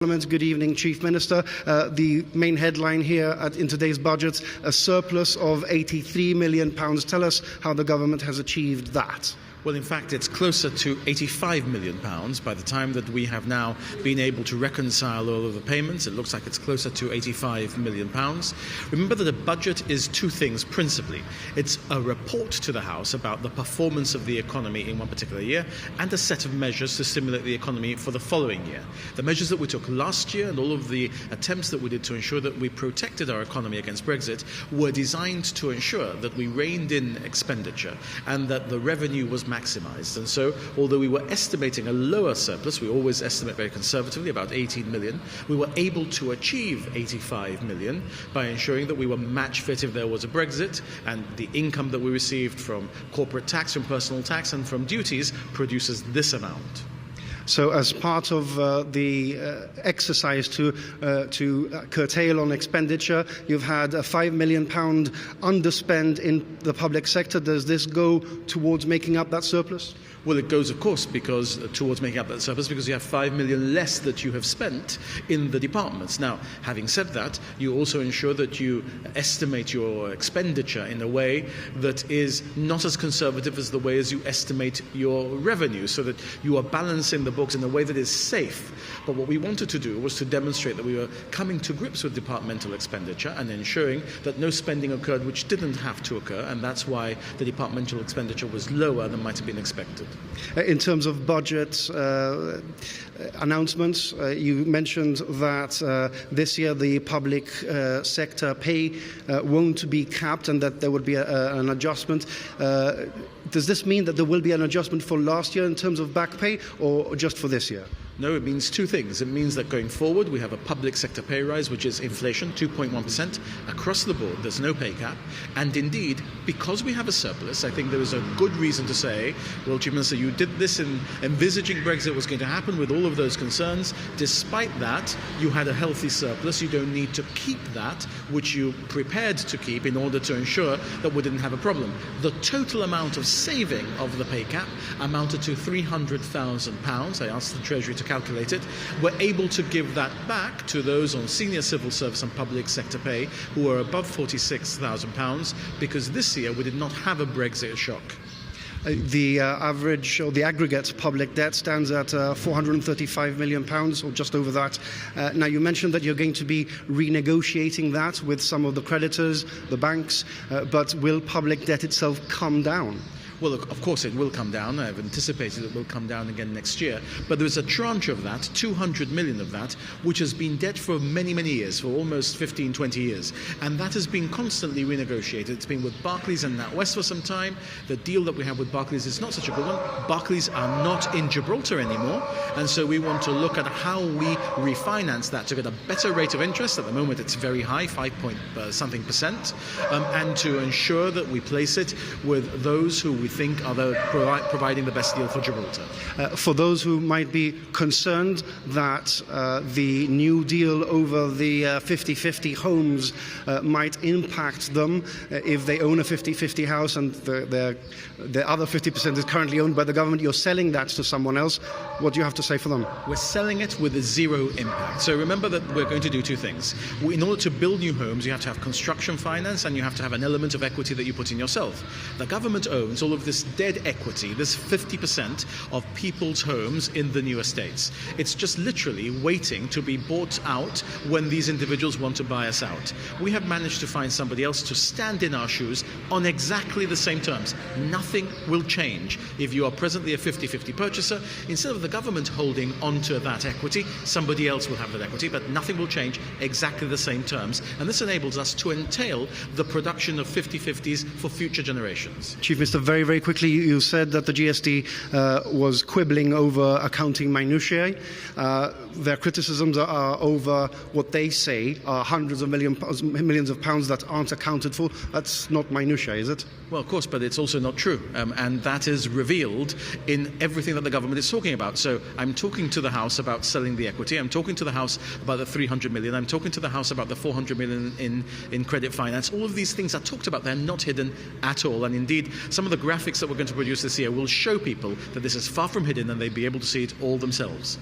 Parliament. Good evening, Chief Minister. The main headline here in today's budget, a surplus of £83 million. Tell us how the government has achieved that. Well, in fact, it's closer to £85 million by the time that we have now been able to reconcile all of the payments. It looks like it's closer to £85 million. Remember that a budget is two things principally. It's a report to the House about the performance of the economy in one particular year and a set of measures to stimulate the economy for the following year. The measures that we took last year and all of the attempts that we did to ensure that we protected our economy against Brexit were designed to ensure that we reined in expenditure and that the revenue was maximized. And so, although we were estimating a lower surplus, we always estimate very conservatively, about 18 million, we were able to achieve 85 million by ensuring that we were match fit if there was a Brexit, and the income that we received from corporate tax, from personal tax, and from duties produces this amount. So as part of the exercise to curtail on expenditure, you've had a £5 million underspend in the public sector. Does this go towards making up that surplus? Well, it goes, of course, towards making up that surplus because you have 5 million less that you have spent in the departments. Now, having said that, you also ensure that you estimate your expenditure in a way that is not as conservative as the way as you estimate your revenue, so that you are balancing the books in a way that is safe. But what we wanted to do was to demonstrate that we were coming to grips with departmental expenditure and ensuring that no spending occurred which didn't have to occur, and that's why the departmental expenditure was lower than might have been expected. In terms of budget announcements, you mentioned that this year the public sector pay won't be capped and that there would be an adjustment. Does this mean that there will be an adjustment for last year in terms of back pay or just for this year? No, it means two things. It means that going forward we have a public sector pay rise, which is inflation, 2.1% across the board. There's no pay cap. And indeed, because we have a surplus, I think there is a good reason to say, well, Chief Minister, you did this in envisaging Brexit was going to happen with all of those concerns. Despite that, you had a healthy surplus. You don't need to keep that, which you prepared to keep in order to ensure that we didn't have a problem. The total amount of saving of the pay cap amounted to £300,000. I asked the Treasury to calculate it. We're able to give that back to those on senior civil service and public sector pay who are above £46,000 because this year we did not have a Brexit shock. The average or the aggregate public debt stands at £435 million or just over that. Now, you mentioned that you're going to be renegotiating that with some of the creditors, the banks, but will public debt itself come down? Well, of course it will come down. I've anticipated it will come down again next year. But there's a tranche of that, 200 million of that, which has been debt for many, many years, for almost 15, 20 years. And that has been constantly renegotiated. It's been with Barclays and NatWest for some time. The deal that we have with Barclays is not such a good one. Barclays are not in Gibraltar anymore. And so we want to look at how we refinance that to get a better rate of interest. At the moment it's very high, 5-something%, and to ensure that we place it with those who we think are providing the best deal for Gibraltar. For those who might be concerned that the new deal over the 50-50 homes might impact them if they own a 50-50 house and the other 50% is currently owned by the government, you're selling that to someone else. What do you have to say for them? We're selling it with a zero impact. So remember that we're going to do two things. In order to build new homes, you have to have construction finance and you have to have an element of equity that you put in yourself. The government owns all of this dead equity, this 50% of people's homes in the new estates. It's just literally waiting to be bought out when these individuals want to buy us out. We have managed to find somebody else to stand in our shoes on exactly the same terms. Nothing will change if you are presently a 50-50 purchaser. Instead of the government holding onto that equity, somebody else will have that equity, but nothing will change, exactly the same terms. And this enables us to entail the production of 50-50s for future generations. Chief Minister, very, very quickly, you said that the GST was quibbling over accounting minutiae. Their criticisms are over what they say are hundreds of millions of pounds that aren't accounted for. That's not minutiae, is it? Well, of course, but it's also not true. And that is revealed in everything that the government is talking about. So I'm talking to the House about selling the equity. I'm talking to the House about the 300 million. I'm talking to the House about the 400 million in credit finance. All of these things are talked about. They're not hidden at all. And indeed, some of the graphics that we're going to produce this year will show people that this is far from hidden and they'll be able to see it all themselves.